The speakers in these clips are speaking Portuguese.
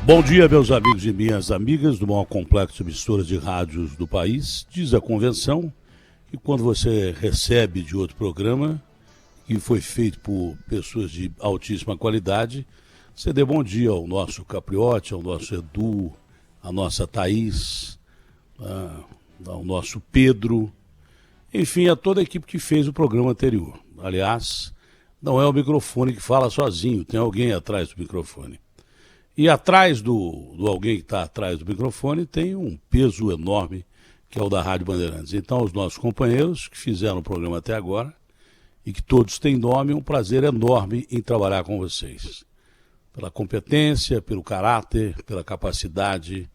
Bom dia, meus amigos e minhas amigas do maior complexo de emissoras de rádios do país. Diz a convenção que quando você recebe de outro programa, que foi feito por pessoas de altíssima qualidade, você dê bom dia ao nosso Capriotti, ao nosso Edu, à nossa Thaís, ao nosso Pedro, enfim, a toda a equipe que fez o programa anterior. Aliás, não é o microfone que fala sozinho, tem alguém atrás do microfone. E atrás do alguém que está atrás do microfone tem um peso enorme, que é o da Rádio Bandeirantes. Então, os nossos companheiros que fizeram o programa até agora, e que todos têm nome, um prazer enorme em trabalhar com vocês. Pela competência, pelo caráter, pela capacidade,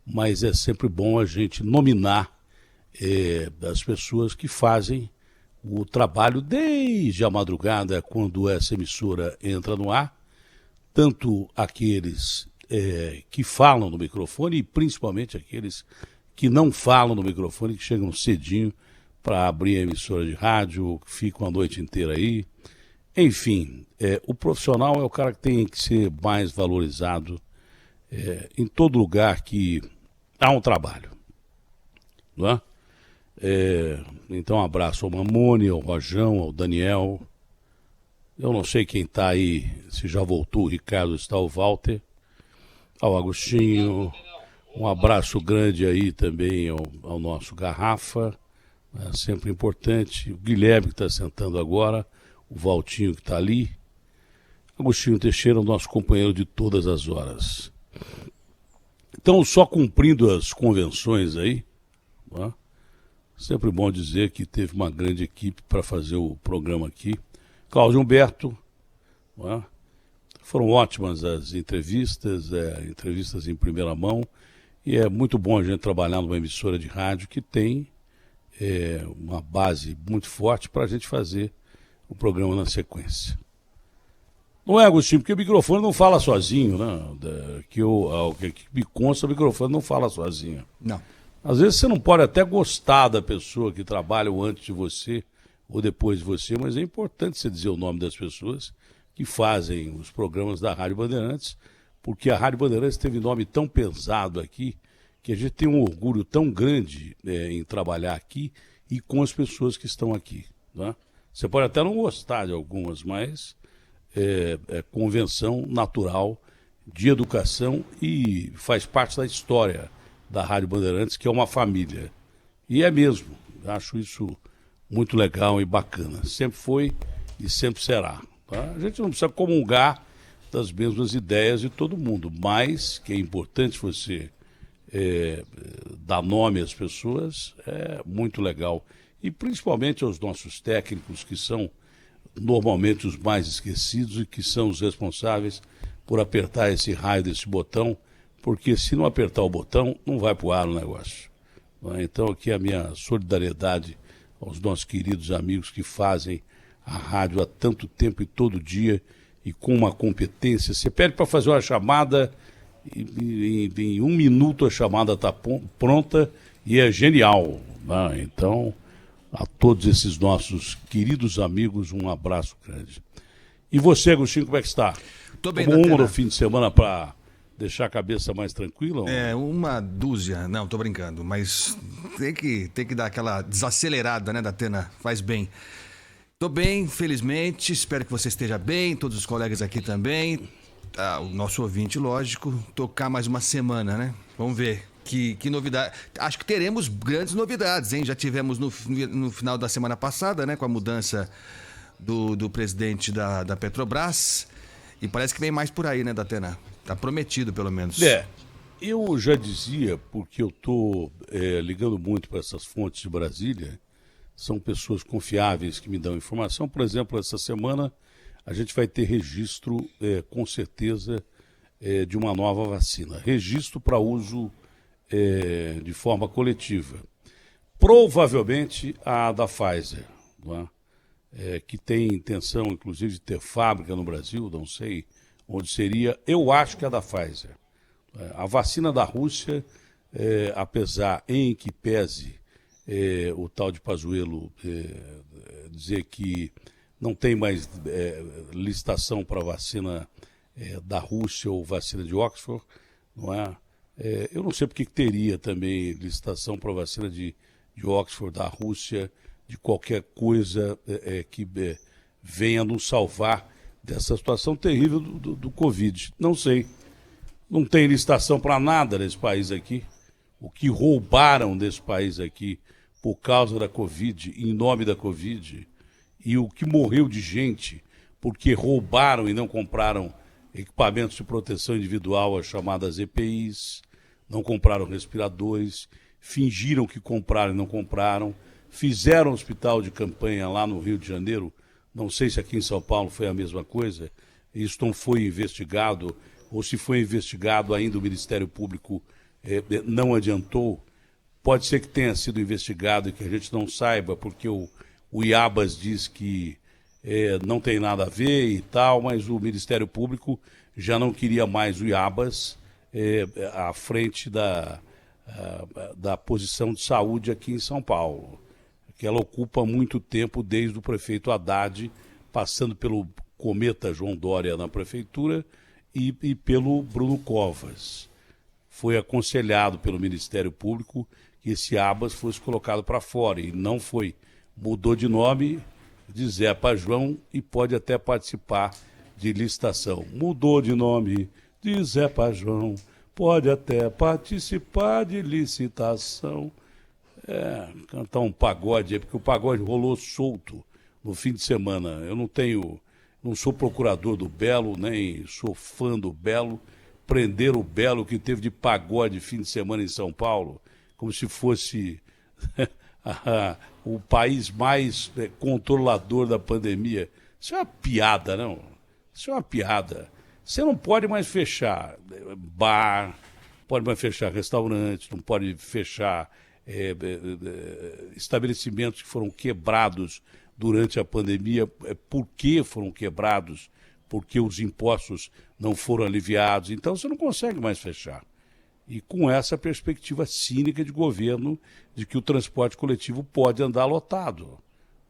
mas é sempre bom a gente nominar as pessoas que fazem o trabalho desde a madrugada, quando essa emissora entra no ar, tanto aqueles que falam no microfone e principalmente aqueles que não falam no microfone, que chegam cedinho para abrir a emissora de rádio, que ficam a noite inteira aí. Enfim, o profissional é o cara que tem que ser mais valorizado em todo lugar que há um trabalho. Não é? Então, um abraço ao Mamone, ao Rojão, ao Daniel. Eu não sei quem está aí, se já voltou o Ricardo, está o Walter, ao Agostinho, um abraço grande aí também ao nosso Garrafa, sempre importante, o Guilherme que está sentando agora, o Valtinho que está ali, Agostinho Teixeira, o nosso companheiro de todas as horas. Então, só cumprindo as convenções aí, né? Sempre bom dizer que teve uma grande equipe para fazer o programa aqui. Cláudio Humberto, né? Foram ótimas as entrevistas, entrevistas em primeira mão, e é muito bom a gente trabalhar numa emissora de rádio que tem uma base muito forte para a gente fazer o programa na sequência. Não é, Agostinho? Porque o microfone não fala sozinho, né? Que me consta, o microfone não fala sozinho. Não. Às vezes você não pode até gostar da pessoa que trabalha ou antes de você, ou depois de você, mas é importante você dizer o nome das pessoas que fazem os programas da Rádio Bandeirantes, porque a Rádio Bandeirantes teve nome tão pesado aqui, que a gente tem um orgulho tão grande em trabalhar aqui e com as pessoas que estão aqui. Né? Você pode até não gostar de algumas, mas é convenção natural de educação e faz parte da história da Rádio Bandeirantes, que é uma família. E é mesmo, acho isso muito legal e bacana. Sempre foi e sempre será. Tá? A gente não precisa comungar das mesmas ideias de todo mundo, mas que é importante você dar nome às pessoas, é muito legal. E principalmente aos nossos técnicos, que são normalmente os mais esquecidos e que são os responsáveis por apertar esse raio desse botão, porque se não apertar o botão, não vai para o ar o negócio. Então aqui a minha solidariedade aos nossos queridos amigos que fazem a rádio há tanto tempo e todo dia e com uma competência. Você pede para fazer uma chamada e em 1 minuto a chamada está pronta e é genial. Né? Então, a todos esses nossos queridos amigos, um abraço grande. E você, Agostinho, como é que está? Tô bem, Tomou uma no fim de semana para deixar a cabeça mais tranquila? Uma dúzia, não, tô brincando, mas tem que dar aquela desacelerada, né, Datena? Faz bem. Tô bem, felizmente, espero que você esteja bem, todos os colegas aqui também, o nosso ouvinte, lógico, tocar mais uma semana, né? Vamos ver que novidade. Acho que teremos grandes novidades, hein? Já tivemos no final da semana passada, né, com a mudança do presidente da Petrobras, e parece que vem mais por aí, né, Datena? Tá prometido, pelo menos. Eu já dizia, porque eu estou ligando muito para essas fontes de Brasília, são pessoas confiáveis que me dão informação. Por exemplo, essa semana a gente vai ter registro, com certeza, de uma nova vacina. Registro para uso de forma coletiva. Provavelmente a da Pfizer, não é? Que tem intenção, inclusive, de ter fábrica no Brasil, não sei onde seria. Eu acho que é da Pfizer. A vacina da Rússia, apesar em que pese o tal de Pazuello dizer que não tem mais licitação para vacina da Rússia ou vacina de Oxford, não é? Eu não sei porque que teria também licitação para vacina de Oxford, da Rússia, de qualquer coisa que venha nos salvar dessa situação terrível do Covid. Não sei. Não tem licitação para nada nesse país aqui. O que roubaram desse país aqui por causa da Covid, em nome da Covid, e o que morreu de gente porque roubaram e não compraram equipamentos de proteção individual, as chamadas EPIs, não compraram respiradores, fingiram que compraram e não compraram, fizeram hospital de campanha lá no Rio de Janeiro, não sei se aqui em São Paulo foi a mesma coisa, isso não foi investigado, ou se foi investigado ainda o Ministério Público não adiantou. Pode ser que tenha sido investigado e que a gente não saiba, porque o Iabas diz que não tem nada a ver e tal, mas o Ministério Público já não queria mais o Iabas à frente da posição de saúde aqui em São Paulo, que ela ocupa muito tempo desde o prefeito Haddad, passando pelo cometa João Dória na prefeitura e pelo Bruno Covas. Foi aconselhado pelo Ministério Público que esse Abas fosse colocado para fora, e não foi. Mudou de nome de Zé João e pode até participar de licitação. Mudou de nome de Zé João, pode até participar de licitação. Cantar um pagode aí, porque o pagode rolou solto no fim de semana. Eu não sou procurador do Belo, nem sou fã do Belo. Prender o Belo que teve de pagode fim de semana em São Paulo, como se fosse o país mais controlador da pandemia. Isso é uma piada, não? Isso é uma piada. Você não pode mais fechar bar, não pode mais fechar restaurante, não pode fechar estabelecimentos que foram quebrados durante a pandemia. Por que foram quebrados? Porque os impostos não foram aliviados. Então você não consegue mais fechar. E com essa perspectiva cínica de governo de que o transporte coletivo pode andar lotado.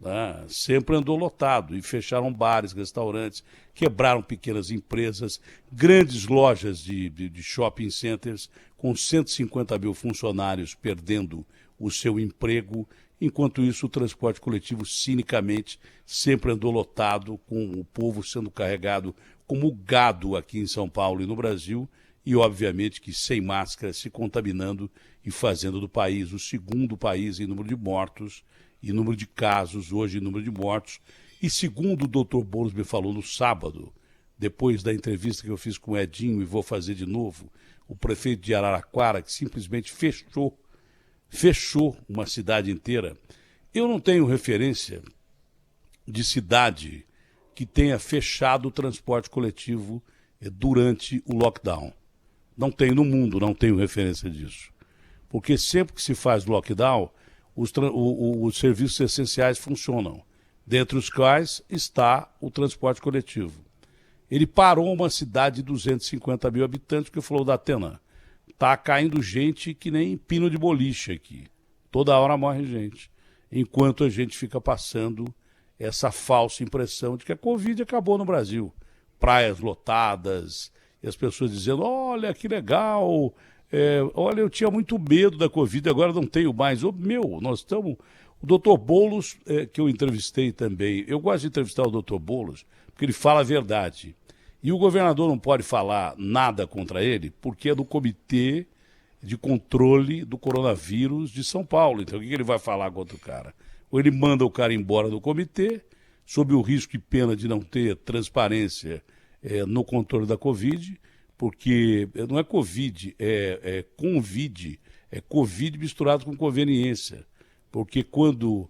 Né? Sempre andou lotado. E fecharam bares, restaurantes, quebraram pequenas empresas, grandes lojas de shopping centers com 150 mil funcionários perdendo o seu emprego. Enquanto isso, o transporte coletivo, cinicamente, sempre andou lotado, com o povo sendo carregado como gado aqui em São Paulo e no Brasil, e, obviamente, que sem máscara, se contaminando e fazendo do país o segundo país em número de mortos, e número de casos, hoje em número de mortos. E segundo o doutor Boulos me falou no sábado, depois da entrevista que eu fiz com o Edinho, e vou fazer de novo, o prefeito de Araraquara, que simplesmente fechou uma cidade inteira. Eu não tenho referência de cidade que tenha fechado o transporte coletivo durante o lockdown. Não tenho no mundo, não tenho referência disso. Porque sempre que se faz lockdown, os serviços essenciais funcionam, dentre os quais está o transporte coletivo. Ele parou uma cidade de 250 mil habitantes, porque falou: Datena, tá caindo gente que nem pino de boliche aqui. Toda hora morre gente. Enquanto a gente fica passando essa falsa impressão de que a Covid acabou no Brasil. Praias lotadas, e as pessoas dizendo: olha, que legal, olha, eu tinha muito medo da Covid, agora não tenho mais. Nós estamos... O doutor Boulos, que eu entrevistei também, eu gosto de entrevistar o doutor Boulos, porque ele fala a verdade. E o governador não pode falar nada contra ele, porque é do Comitê de Controle do Coronavírus de São Paulo. Então, o que ele vai falar contra o cara? Ou ele manda o cara embora do comitê, sob o risco e pena de não ter transparência no controle da Covid, porque não é Covid, é Convide, é Covid misturado com conveniência. Porque quando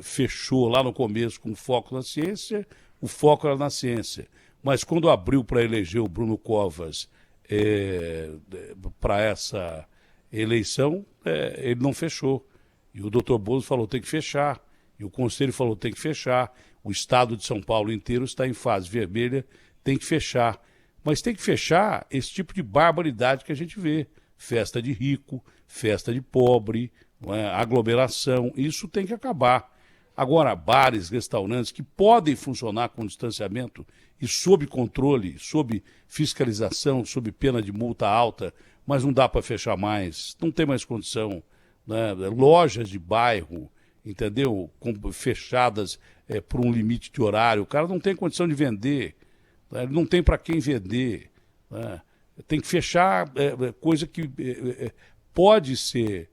fechou lá no começo com foco na ciência, o foco era na ciência. Mas quando abriu para eleger o Bruno Covas para essa eleição, ele não fechou. E o doutor Boulos falou: tem que fechar. E o Conselho falou: tem que fechar. O estado de São Paulo inteiro está em fase vermelha, tem que fechar. Mas tem que fechar esse tipo de barbaridade que a gente vê. Festa de rico, festa de pobre, aglomeração. Isso tem que acabar. Agora, bares, restaurantes que podem funcionar com distanciamento e sob controle, sob fiscalização, sob pena de multa alta, mas não dá para fechar mais, não tem mais condição, né? Lojas de bairro, entendeu? Fechadas por um limite de horário, o cara não tem condição de vender, né? Ele não tem para quem vender, né? Tem que fechar coisa que pode ser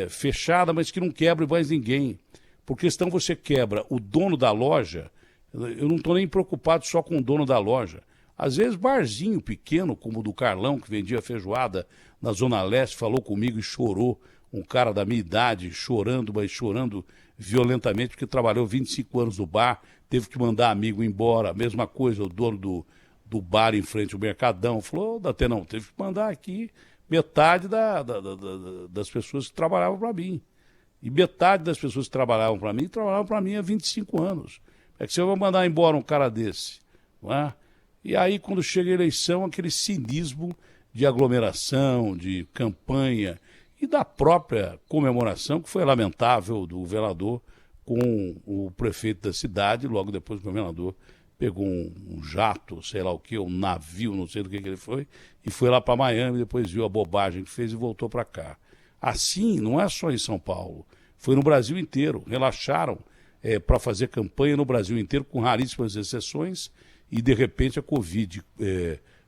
fechada, mas que não quebre mais ninguém. Porque senão você quebra o dono da loja. Eu não estou nem preocupado só com o dono da loja. Às vezes, barzinho pequeno, como o do Carlão, que vendia feijoada na Zona Leste, falou comigo e chorou. Um cara da minha idade, chorando, mas chorando violentamente, porque trabalhou 25 anos no bar, teve que mandar amigo embora. A mesma coisa, o dono do bar em frente ao Mercadão falou: Datena, teve que mandar aqui metade das pessoas que trabalhavam para mim. E metade das pessoas que trabalhavam para mim há 25 anos. É que você vai mandar embora um cara desse, não é? E aí, quando chega a eleição, aquele cinismo de aglomeração, de campanha e da própria comemoração, que foi lamentável, do governador com o prefeito da cidade. Logo depois o governador pegou um jato, sei lá o que, um navio, não sei do que ele foi, e foi lá para Miami, depois viu a bobagem que fez e voltou para cá. Assim, não é só em São Paulo, foi no Brasil inteiro. Relaxaram para fazer campanha no Brasil inteiro, com raríssimas exceções, e de repente a Covid,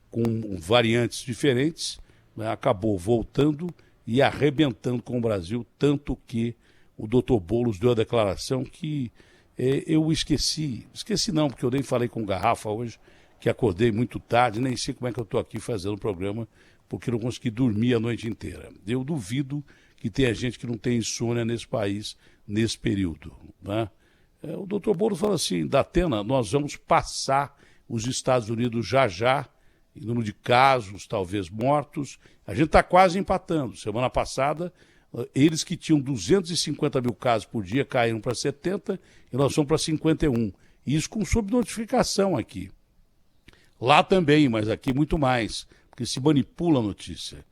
com variantes diferentes, né, acabou voltando e arrebentando com o Brasil, tanto que o doutor Boulos deu a declaração que eu esqueci não, porque eu nem falei com o Garrafa hoje, que acordei muito tarde, nem sei como é que eu estou aqui fazendo o programa, porque não consegui dormir a noite inteira. Eu duvido que tenha gente que não tem insônia nesse país, nesse período, né? O doutor Boulos falou assim: Datena, nós vamos passar os Estados Unidos já, em número de casos, talvez mortos. A gente está quase empatando. Semana passada, eles que tinham 250 mil casos por dia caíram para 70 e nós somos para 51. Isso com subnotificação aqui. Lá também, mas aqui muito mais, porque se manipula a notícia.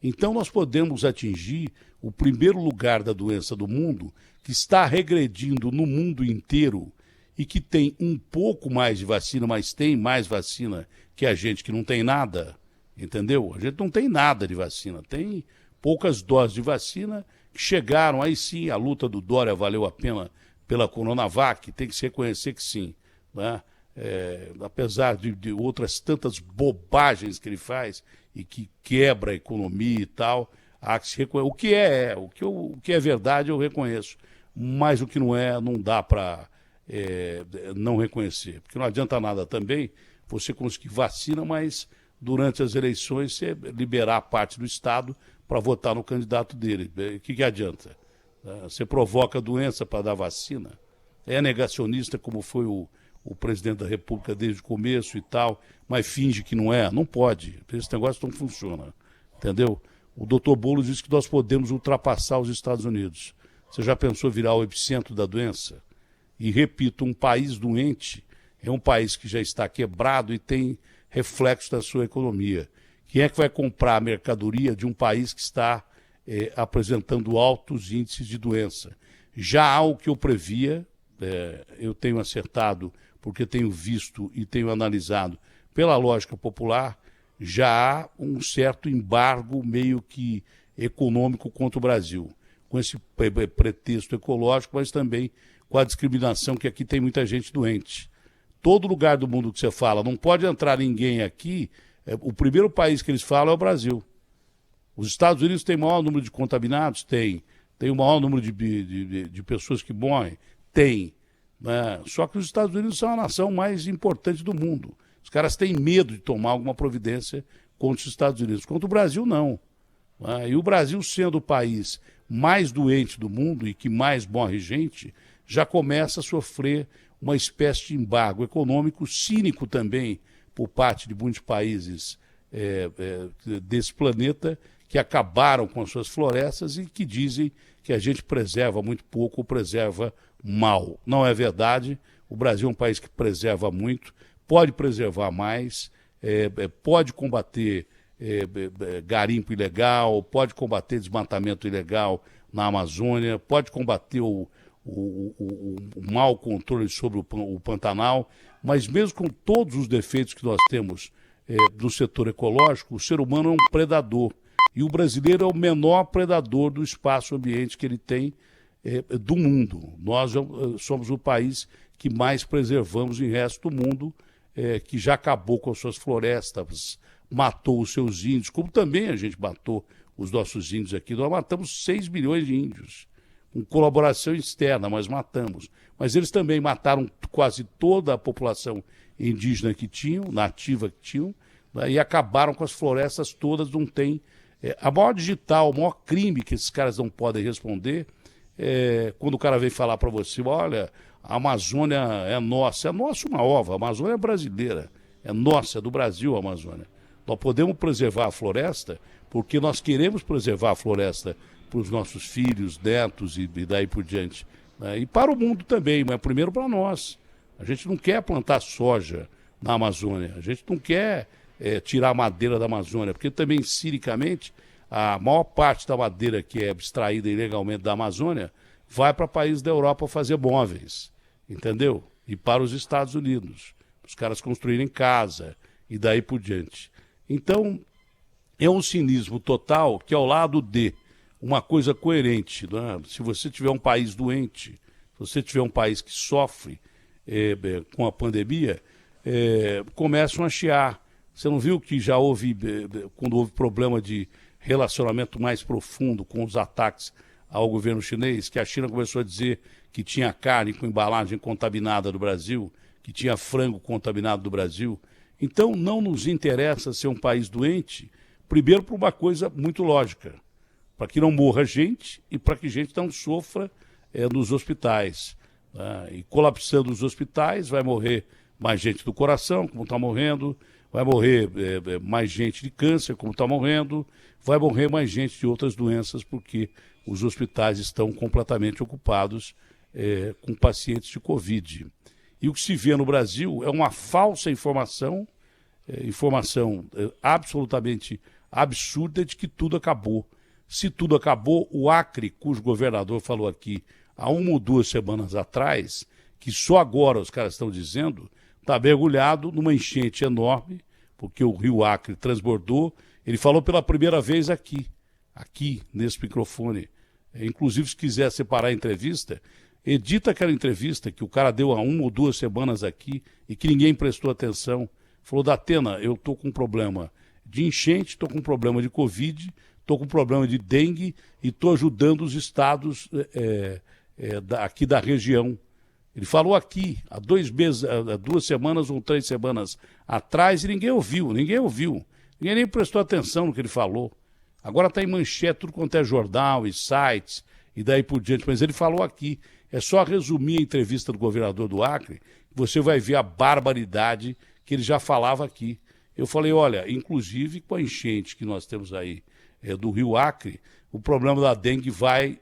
Então nós podemos atingir o primeiro lugar da doença do mundo, que está regredindo no mundo inteiro e que tem um pouco mais de vacina, mas tem mais vacina que a gente que não tem nada, entendeu? A gente não tem nada de vacina, tem poucas doses de vacina que chegaram, aí sim, a luta do Dória valeu a pena pela Coronavac, tem que se reconhecer que sim, né? Apesar de outras tantas bobagens que ele faz e que quebra a economia e tal, há que se reconhecer. O que é verdade eu reconheço, mas o que não é, não dá para não reconhecer, porque não adianta nada também você conseguir vacina, mas durante as eleições você liberar parte do Estado para votar no candidato dele. O que adianta? Você provoca doença para dar vacina? É negacionista como foi o presidente da República desde o começo e tal, mas finge que não é? Não pode. Esse negócio não funciona, entendeu? O doutor Boulos disse que nós podemos ultrapassar os Estados Unidos. Você já pensou virar o epicentro da doença? E repito, um país doente é um país que já está quebrado e tem reflexo da sua economia. Quem é que vai comprar a mercadoria de um país que está apresentando altos índices de doença? Já há o que eu previa, eu tenho acertado, porque tenho visto e tenho analisado pela lógica popular, já há um certo embargo meio que econômico contra o Brasil, com esse pretexto ecológico, mas também com a discriminação que aqui tem muita gente doente. Todo lugar do mundo que você fala, não pode entrar ninguém aqui, o primeiro país que eles falam é o Brasil. Os Estados Unidos têm o maior número de contaminados? Tem o maior número de pessoas que morrem? Tem. Né? Só que os Estados Unidos são a nação mais importante do mundo. Os caras têm medo de tomar alguma providência contra os Estados Unidos. Contra o Brasil, não. E o Brasil, sendo o país mais doente do mundo e que mais morre gente, já começa a sofrer uma espécie de embargo econômico cínico também por parte de muitos países desse planeta que acabaram com as suas florestas e que dizem que a gente preserva muito pouco ou preserva mal. Não é verdade. O Brasil é um país que preserva muito, pode preservar mais, pode combater garimpo ilegal, pode combater desmatamento ilegal na Amazônia, pode combater o o mau controle sobre o Pantanal, mas mesmo com todos os defeitos que nós temos do setor ecológico, o ser humano é um predador. E o brasileiro é o menor predador do espaço ambiente que ele tem do mundo. Nós somos o país que mais preservamos em resto do mundo, que já acabou com as suas florestas, matou os seus índios, como também a gente matou os nossos índios aqui. Nós matamos 6 milhões de índios, com colaboração externa, mas matamos. Mas eles também mataram quase toda a população indígena que tinham, nativa que tinham, né, e acabaram com as florestas todas, não tem... a maior digital, o maior crime que esses caras não podem responder quando o cara vem falar para você, olha, a Amazônia é nossa uma ova, a Amazônia é brasileira, é nossa, é do Brasil a Amazônia. Nós podemos preservar a floresta porque nós queremos preservar a floresta para os nossos filhos, netos e daí por diante. Né? E para o mundo também, mas primeiro para nós. A gente não quer plantar soja na Amazônia, a gente não quer tirar a madeira da Amazônia, porque também, cinicamente, a maior parte da madeira que é extraída ilegalmente da Amazônia vai para países da Europa fazer móveis, entendeu? E para os Estados Unidos, os caras construírem casa e daí por diante. Então, é um cinismo total que, ao lado de uma coisa coerente, né? Se você tiver um país doente, se você tiver um país que sofre com a pandemia, começam a chiar. Você não viu que já houve, quando houve problema de relacionamento mais profundo com os ataques ao governo chinês, que a China começou a dizer que tinha carne com embalagem contaminada do Brasil, que tinha frango contaminado do Brasil. Então não nos interessa ser um país doente, primeiro por uma coisa muito lógica, para que não morra gente e para que gente não sofra nos hospitais. Né? E colapsando os hospitais, vai morrer mais gente do coração, como está morrendo, vai morrer mais gente de câncer, como está morrendo, vai morrer mais gente de outras doenças, porque os hospitais estão completamente ocupados com pacientes de Covid. E o que se vê no Brasil é uma falsa informação, absolutamente absurda de que tudo acabou. Se tudo acabou, o Acre, cujo governador falou aqui há 1 ou 2 semanas atrás, que só agora os caras estão dizendo, está mergulhado numa enchente enorme, porque o rio Acre transbordou. Ele falou pela primeira vez aqui nesse microfone. Inclusive, se quiser separar a entrevista, edita aquela entrevista que o cara deu há 1 ou 2 semanas aqui e que ninguém prestou atenção. Falou, Datena, eu estou com um problema de enchente, estou com um problema de Covid, estou com um problema de dengue e estou ajudando os estados aqui da região. Ele falou aqui, há 2 semanas ou 3 semanas atrás, e ninguém ouviu. Ninguém nem prestou atenção no que ele falou. Agora está em manchete, tudo quanto é jornal e sites, e daí por diante. Mas ele falou aqui. É só resumir a entrevista do governador do Acre, que você vai ver a barbaridade que ele já falava aqui. Eu falei, olha, inclusive com a enchente que nós temos aí do rio Acre, o problema da dengue vai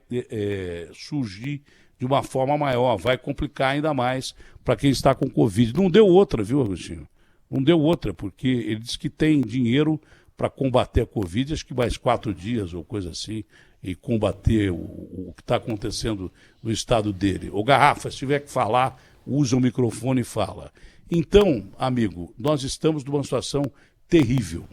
surgir de uma forma maior, vai complicar ainda mais para quem está com Covid. Não deu outra, viu, Agostinho? Não deu outra, porque ele disse que tem dinheiro para combater a Covid, acho que mais 4 dias ou coisa assim, e combater o que está acontecendo no estado dele. Ô Garrafa, se tiver que falar, usa o microfone e fala. Então, amigo, nós estamos numa situação terrível,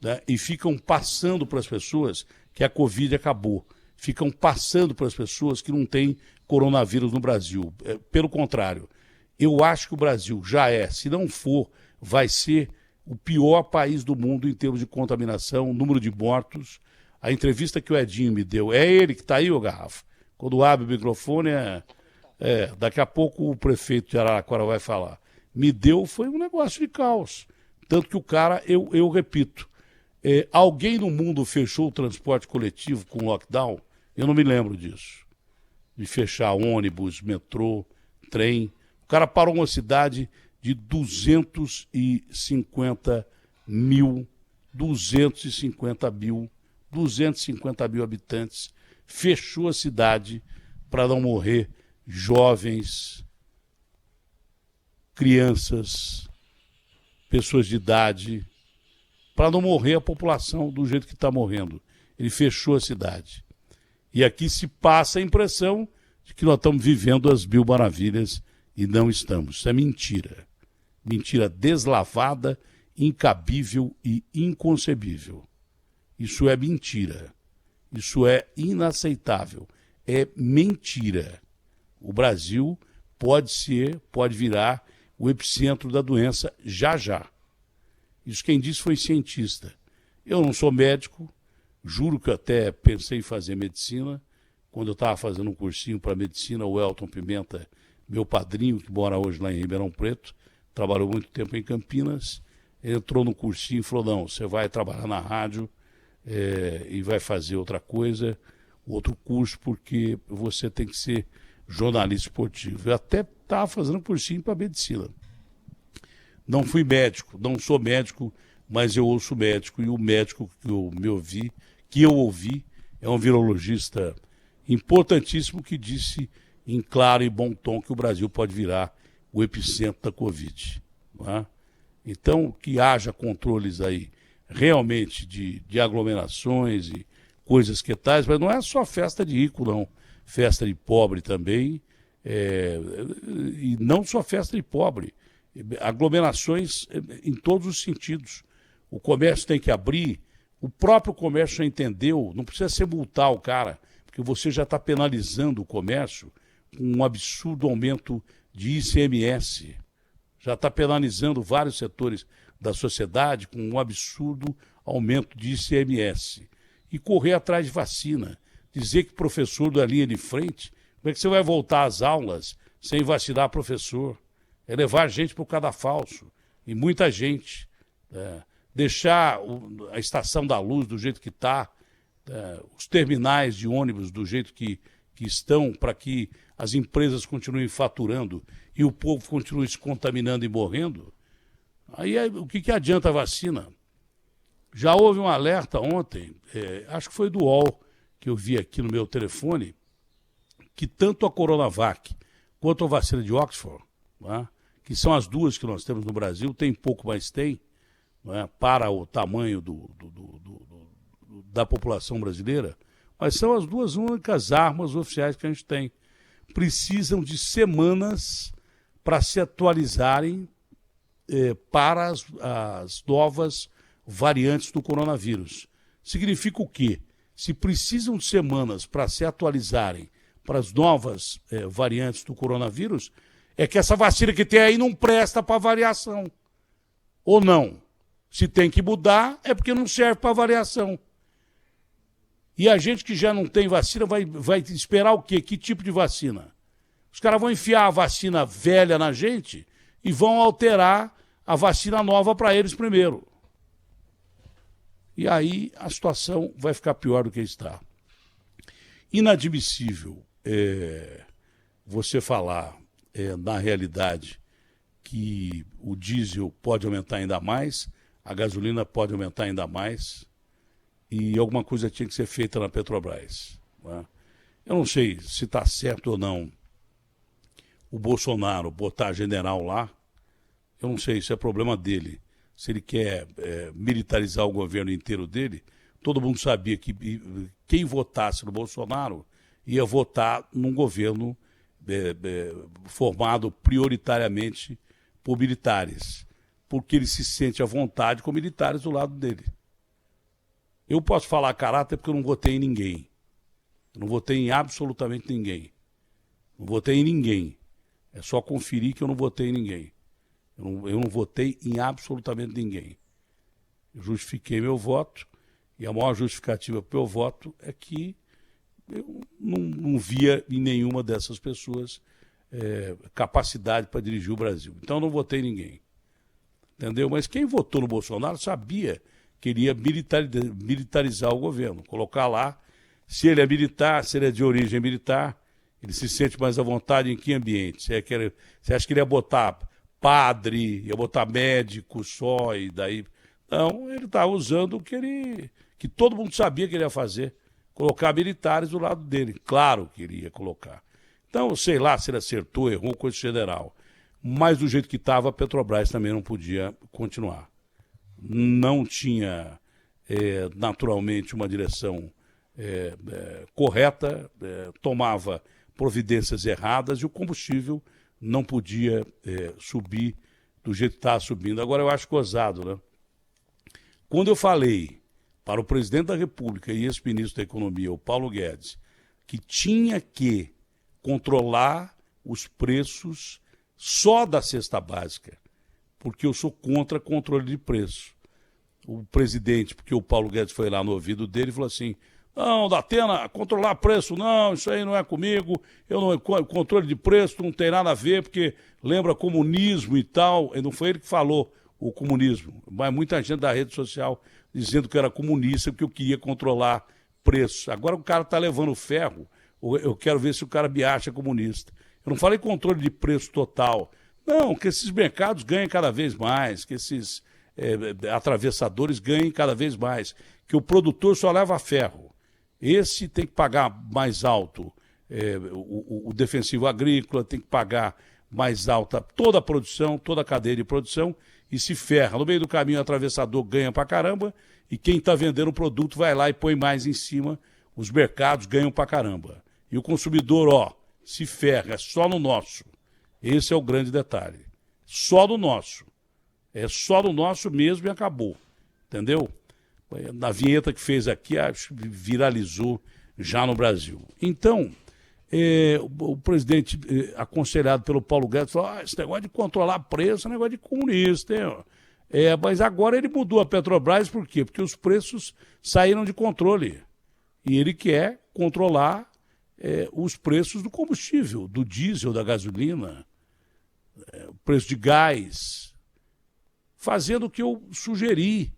né? E ficam passando para as pessoas que a Covid acabou. Ficam passando para as pessoas que não tem coronavírus no Brasil. Pelo contrário, eu acho que o Brasil já se não for, vai ser o pior país do mundo em termos de contaminação, número de mortos. A entrevista que o Edinho me deu, é ele que está aí, ô Garrafa? Quando abre o microfone, daqui a pouco o prefeito de Araraquara vai falar. Me deu, foi um negócio de caos. Tanto que o cara, eu repito, alguém no mundo fechou o transporte coletivo com lockdown? Eu não me lembro disso. De fechar ônibus, metrô, trem. O cara parou uma cidade de 250 mil habitantes. Fechou a cidade para não morrer jovens, crianças, pessoas de idade, para não morrer a população do jeito que está morrendo. Ele fechou a cidade. E aqui se passa a impressão de que nós estamos vivendo as mil maravilhas e não estamos. Isso é mentira. Mentira deslavada, incabível e inconcebível. Isso é mentira. Isso é inaceitável. É mentira. O Brasil pode virar o epicentro da doença já já. Isso quem disse foi cientista. Eu não sou médico, juro que eu até pensei em fazer medicina. Quando eu estava fazendo um cursinho para medicina, o Elton Pimenta, meu padrinho, que mora hoje lá em Ribeirão Preto, trabalhou muito tempo em Campinas, entrou no cursinho e falou, não, você vai trabalhar na rádio e vai fazer outra coisa, outro curso, porque você tem que ser jornalista esportivo. Eu até estava fazendo cursinho para medicina. Não fui médico, não sou médico, mas eu ouço médico, e o médico que eu ouvi é um virologista importantíssimo que disse em claro e bom tom que o Brasil pode virar o epicentro da Covid. Não é? Então, que haja controles aí realmente de aglomerações e coisas que tais, mas não é só festa de rico, não. Festa de pobre também, e não só festa de pobre. Aglomerações em todos os sentidos. O comércio tem que abrir, o próprio comércio já entendeu, não precisa ser multar o cara, porque você já está penalizando o comércio com um absurdo aumento de ICMS. Já está penalizando vários setores da sociedade com um absurdo aumento de ICMS. E correr atrás de vacina. Dizer que professor da linha de frente, como é que você vai voltar às aulas sem vacinar professor? É levar gente para o cadafalso, e muita gente. Deixar a Estação da Luz do jeito que está, os terminais de ônibus do jeito que estão, para que as empresas continuem faturando e o povo continue se contaminando e morrendo. Aí o que adianta a vacina? Já houve um alerta ontem, acho que foi do UOL, que eu vi aqui no meu telefone, que tanto a Coronavac quanto a vacina de Oxford, que são as duas que nós temos no Brasil, tem pouco, mas tem, para o tamanho da população brasileira, mas são as duas únicas armas oficiais que a gente tem. Precisam de semanas para se atualizarem para as novas variantes do coronavírus. Significa o quê? Se precisam de semanas para se atualizarem para as novas variantes do coronavírus, é que essa vacina que tem aí não presta para variação. Ou não? Se tem que mudar, é porque não serve para variação. E a gente que já não tem vacina vai esperar o quê? Que tipo de vacina? Os caras vão enfiar a vacina velha na gente e vão alterar a vacina nova para eles primeiro. E aí a situação vai ficar pior do que está. Inadmissível você falar, na realidade, que o diesel pode aumentar ainda mais, a gasolina pode aumentar ainda mais, e alguma coisa tinha que ser feita na Petrobras. Né? Eu não sei se está certo ou não o Bolsonaro botar general lá, eu não sei, isso é problema dele. Se ele quer militarizar o governo inteiro dele, todo mundo sabia que quem votasse no Bolsonaro ia votar num governo formado prioritariamente por militares, porque ele se sente à vontade com militares do lado dele. Eu posso falar caráter porque eu não votei em ninguém. Eu não votei em absolutamente ninguém. Não votei em ninguém. É só conferir que eu não votei em ninguém. Eu não votei em absolutamente ninguém. Eu justifiquei meu voto, e a maior justificativa para o meu voto é que eu não via em nenhuma dessas pessoas capacidade para dirigir o Brasil. Então eu não votei em ninguém. Entendeu? Mas quem votou no Bolsonaro sabia que ele ia militarizar o governo, colocar lá, se ele é militar, se ele é de origem militar, ele se sente mais à vontade em que ambiente? Você acha que ele ia botar padre, ia botar médico só e daí... Não, ele estava usando o que todo mundo sabia que ele ia fazer, colocar militares do lado dele. Claro que ele ia colocar. Então, sei lá se ele acertou, errou, coisa general. Mas do jeito que estava, a Petrobras também não podia continuar. Não tinha, naturalmente, uma direção correta, tomava providências erradas e o combustível não podia subir do jeito que estava subindo. Agora eu acho gozado, né? Quando eu falei para o presidente da República e ex-ministro da Economia, o Paulo Guedes, que tinha que controlar os preços só da cesta básica, porque eu sou contra controle de preço. O presidente, porque o Paulo Guedes foi lá no ouvido dele e falou assim: não, Datena, controlar preço não, isso aí não é comigo, controle de preço não tem nada a ver, porque lembra comunismo e tal. E não foi ele que falou o comunismo, mas muita gente da rede social dizendo que eu era comunista, porque eu queria controlar preço. Agora o cara está levando ferro, eu quero ver se o cara me acha comunista. Eu não falei controle de preço total. Não, que esses mercados ganhem cada vez mais, que esses atravessadores ganhem cada vez mais, que o produtor só leva ferro. Esse tem que pagar mais alto, o defensivo agrícola tem que pagar mais alta toda a produção, toda a cadeia de produção, e se ferra. No meio do caminho o atravessador ganha pra caramba, e quem está vendendo o produto vai lá e põe mais em cima, os mercados ganham pra caramba. E o consumidor, se ferra, é só no nosso. Esse é o grande detalhe. Só no nosso. É só no nosso mesmo e acabou. Entendeu? Na vinheta que fez aqui, acho que viralizou já no Brasil. Então, o presidente, aconselhado pelo Paulo Guedes, falou: esse negócio de controlar preço é negócio de comunista, hein? Mas agora ele mudou a Petrobras, por quê? Porque os preços saíram de controle. E ele quer controlar os preços do combustível, do diesel, da gasolina, o preço de gás, fazendo o que eu sugeri.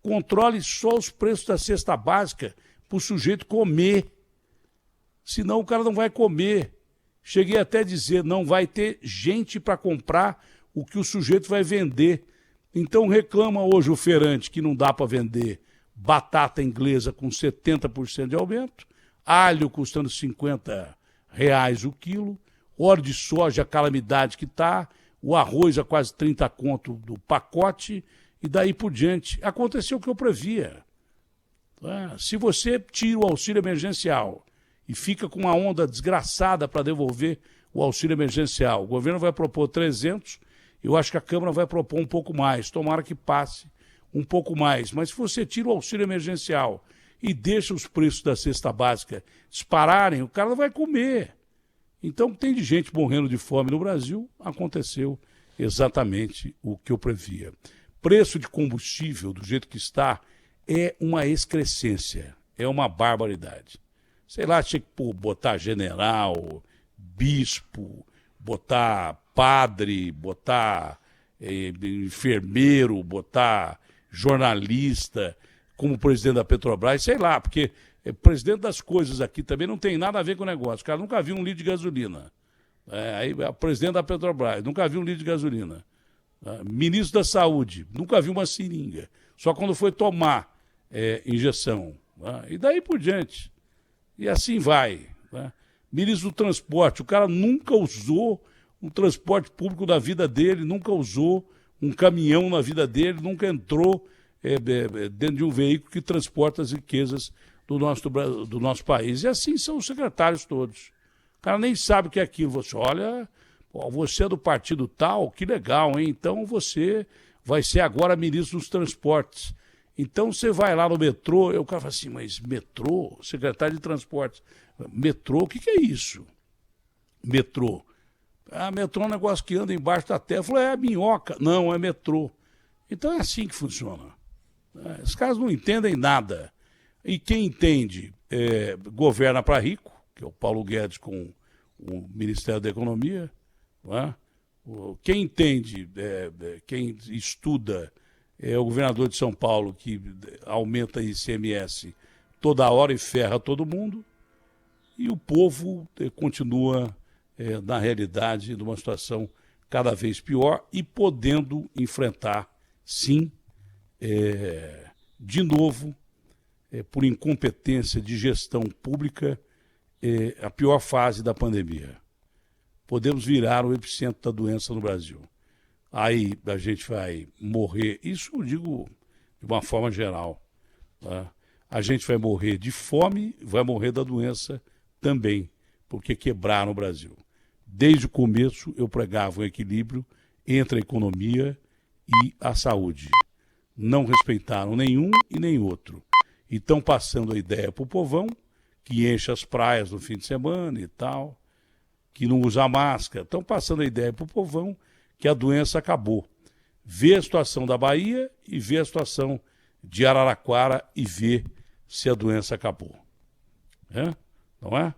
Controle só os preços da cesta básica para o sujeito comer. Senão o cara não vai comer. Cheguei até a dizer, não vai ter gente para comprar o que o sujeito vai vender. Então reclama hoje o feirante que não dá para vender batata inglesa com 70% de aumento, alho custando R$50 o quilo, óleo de soja, a calamidade que está, o arroz a quase 30 conto do pacote, e daí por diante. Aconteceu o que eu previa. Se você tira o auxílio emergencial e fica com uma onda desgraçada para devolver o auxílio emergencial, o governo vai propor 300, eu acho que a Câmara vai propor um pouco mais, tomara que passe um pouco mais. Mas se você tira o auxílio emergencial e deixa os preços da cesta básica dispararem, o cara não vai comer. Então tem de gente morrendo de fome no Brasil, aconteceu exatamente o que eu previa. Preço de combustível, do jeito que está, é uma excrescência, é uma barbaridade. Sei lá, tinha que botar general, bispo, botar padre, botar enfermeiro, botar jornalista como presidente da Petrobras, sei lá, porque presidente das coisas aqui também não tem nada a ver com o negócio. O cara nunca viu um litro de gasolina. Aí, presidente da Petrobras, nunca viu um litro de gasolina. Ministro da Saúde, nunca viu uma seringa. Só quando foi tomar injeção. E daí por diante. E assim vai. Ministro do Transporte, o cara nunca usou um transporte público na vida dele, nunca usou um caminhão na vida dele, nunca entrou dentro de um veículo que transporta as riquezas do nosso país. E assim são os secretários todos. O cara nem sabe o que é aquilo. Você olha, você é do partido tal, que legal, hein? Então você vai ser agora ministro dos transportes. Então você vai lá no metrô, o cara fala assim, mas metrô, secretário de transportes, metrô, o que é isso? Metrô. Metrô é um negócio que anda embaixo da terra. Eu falei, é minhoca. Não, é metrô. Então é assim que funciona. Esses caras não entendem nada. E quem entende governa para rico, que é o Paulo Guedes com o Ministério da Economia. Quem entende, quem estuda, é o governador de São Paulo, que aumenta ICMS toda hora e ferra todo mundo. E o povo continua, na realidade, numa situação cada vez pior e podendo enfrentar, sim, de novo, por incompetência de gestão pública, a pior fase da pandemia. Podemos virar o epicentro da doença no Brasil. Aí a gente vai morrer, isso eu digo de uma forma geral. Tá? a gente vai morrer de fome, vai morrer da doença também, porque quebraram o Brasil. Desde o começo eu pregava um equilíbrio entre a economia e a saúde. Não respeitaram nenhum e nem outro. E estão passando a ideia para o povão, que enche as praias no fim de semana e tal, que não usa máscara. Estão passando a ideia para o povão que a doença acabou. Vê a situação da Bahia e vê a situação de Araraquara e vê se a doença acabou. É? Não é?